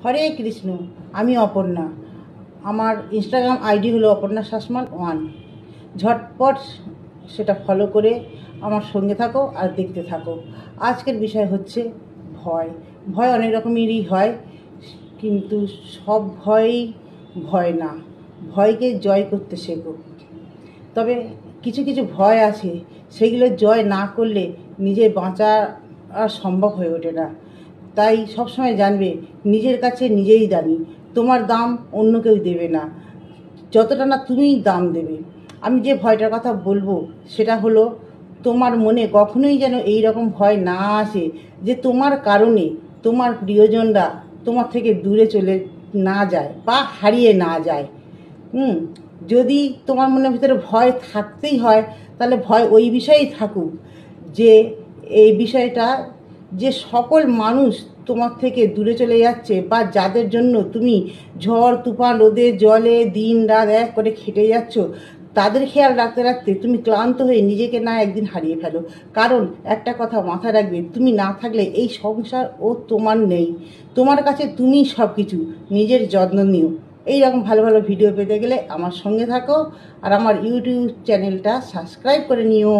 হরে কৃষ্ণ। আমি অপর্ণা। আমার Instagram ID হলো অপর্ণা শাসমল 1। ঝটপট সেটা ফলো করে আমার সঙ্গে থাকো আর দেখতে থাকো। আজকের বিষয় হচ্ছে ভয়। ভয় অনেক রকমেরই হয়, কিন্তু সব ভয়ই ভয় না। ভয়কে জয় করতে শেখো। তবে কিছু কিছু ভয় আছে, সেগুলো জয় না করলে নিজে বাঁচা আর সম্ভব হয়ে ওঠে না। তাই সবসময় জানবে নিজের কাছে নিজেই দামি। তোমার দাম অন্য কেউ দেবে না, যতটা না তুমিই দাম দেবে। আমি যে ভয়টার কথা বলবো সেটা হলো, তোমার মনে কখনোই যেন এই রকম ভয় না আসে যে তোমার কারণে তোমার প্রিয়জনরা তোমার থেকে দূরে চলে না যায় বা হারিয়ে না যায়। যদি তোমার মনের ভিতরে ভয় থাকতেই হয়, তাহলে ভয় ওই বিষয়েই থাকুক যে এই বিষয়টা, যে সকল মানুষ তোমার থেকে দূরে চলে যাচ্ছে বা যাদের জন্য তুমি ঝড় তুফান রোদে জলে দিন রাত এক করে খেটে যাচ্ছ, তাদের খেয়াল রাখতে রাখতে তুমি ক্লান্ত হয়ে নিজেকে না একদিন হারিয়ে ফেলো। কারণ একটা কথা মাথায় রাখবে, তুমি না থাকলে এই সংসার ও তোমার নেই। তোমার কাছে তুমি সব কিছু। নিজের যত্ন নিও। এইরকম ভালো ভালো ভিডিও পেতে গেলে আমার সঙ্গে থাকো আর আমার ইউটিউব চ্যানেলটা সাবস্ক্রাইব করে নিও।